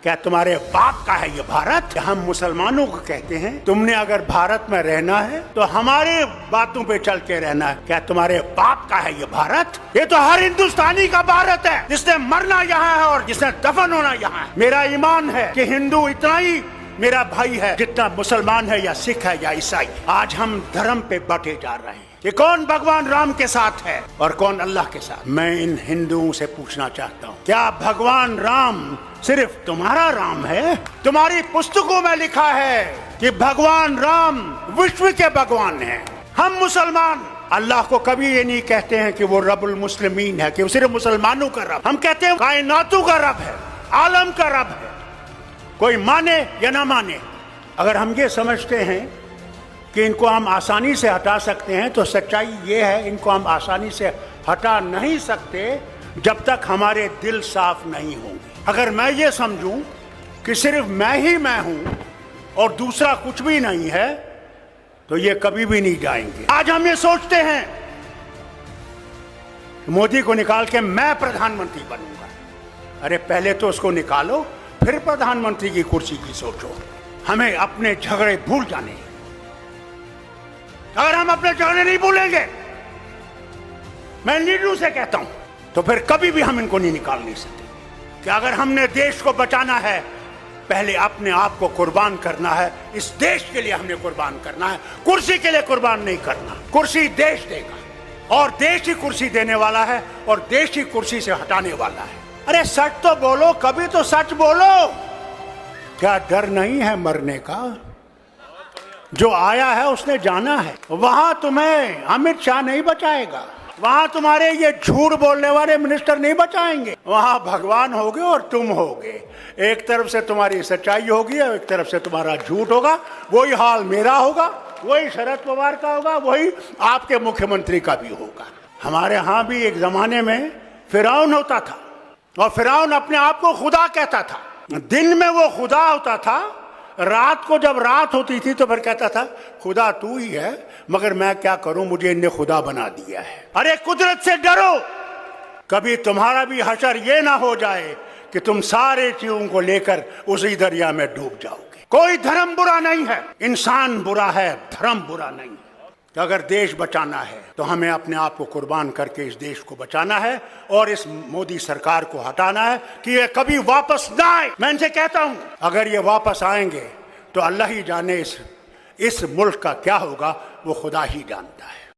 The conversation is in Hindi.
क्या तुम्हारे बाप का है ये भारत? हम मुसलमानों को कहते हैं तुमने अगर भारत में रहना है तो हमारे बातों पे चल के रहना है। क्या तुम्हारे बाप का है ये भारत? ये तो हर हिंदुस्तानी का भारत है, जिसने मरना यहाँ है और जिसने दफन होना यहाँ है। मेरा ईमान है कि हिंदू इतना ही मेरा भाई है जितना मुसलमान है या सिख है या ईसाई। आज हम धर्म पे बटे जा रहे हैं कि कौन भगवान राम के साथ है और कौन अल्लाह के साथ। मैं इन हिंदुओं से पूछना चाहता हूँ, क्या भगवान राम सिर्फ तुम्हारा राम है? तुम्हारी पुस्तकों में लिखा है कि भगवान राम विश्व के भगवान हैं। हम मुसलमान अल्लाह को कभी ये नहीं कहते हैं कि वो रब्बुल मुस्लिमीन है, कि वो सिर्फ मुसलमानों का रब। हम कहते हैं कायनातों का रब है, आलम का रब है, कोई माने या ना माने। अगर हम ये समझते हैं कि इनको हम आसानी से हटा सकते हैं तो सच्चाई ये है, इनको हम आसानी से हटा नहीं सकते जब तक हमारे दिल साफ नहीं होंगे। अगर मैं ये समझूं कि सिर्फ मैं ही मैं हूं और दूसरा कुछ भी नहीं है तो ये कभी भी नहीं जाएंगे। आज हम ये सोचते हैं मोदी को निकाल के मैं प्रधानमंत्री बनूंगा। अरे पहले तो उसको निकालो, फिर प्रधानमंत्री की कुर्सी की सोचो। हमें अपने झगड़े भूल जाने। अगर हम अपने झगड़े नहीं भूलेंगे, मैं लीडरों से कहता हूं, तो फिर कभी भी हम इनको नहीं निकाल नहीं सकते। कि अगर हमने देश को बचाना है, पहले अपने आप को कुर्बान करना है। इस देश के लिए हमने कुर्बान करना है, कुर्सी के लिए कुर्बान नहीं करना। कुर्सी देश देगा और देश ही कुर्सी देने वाला है और देश ही कुर्सी से हटाने वाला है। अरे सच तो बोलो, कभी तो सच बोलो। क्या डर नहीं है मरने का? जो आया है उसने जाना है। वहां तुम्हें अमित शाह नहीं बचाएगा, वहां तुम्हारे ये झूठ बोलने वाले मिनिस्टर नहीं बचाएंगे। वहां भगवान होगे और तुम होगे। एक तरफ से तुम्हारी सच्चाई होगी और एक तरफ से तुम्हारा झूठ होगा। वही हाल मेरा होगा, वही शरद पवार का होगा, वही आपके मुख्यमंत्री का भी होगा। हमारे यहाँ भी एक जमाने में फिरौन होता था और फिरौन अपने आप को खुदा कहता था। दिन में वो खुदा होता था, रात को जब रात होती थी तो फिर कहता था खुदा तू ही है, मगर मैं क्या करूं, मुझे इनने खुदा बना दिया है। अरे कुदरत से डरो, कभी तुम्हारा भी हशर ये ना हो जाए कि तुम सारे चीजों को लेकर उसी दरिया में डूब जाओगे। कोई धर्म बुरा नहीं है, इंसान बुरा है, धर्म बुरा नहीं है। तो अगर देश बचाना है तो हमें अपने आप को कुर्बान करके इस देश को बचाना है और इस मोदी सरकार को हटाना है कि ये कभी वापस ना आए। मैं इनसे कहता हूं, अगर ये वापस आएंगे तो अल्लाह ही जाने इस मुल्क का क्या होगा, वो खुदा ही जानता है।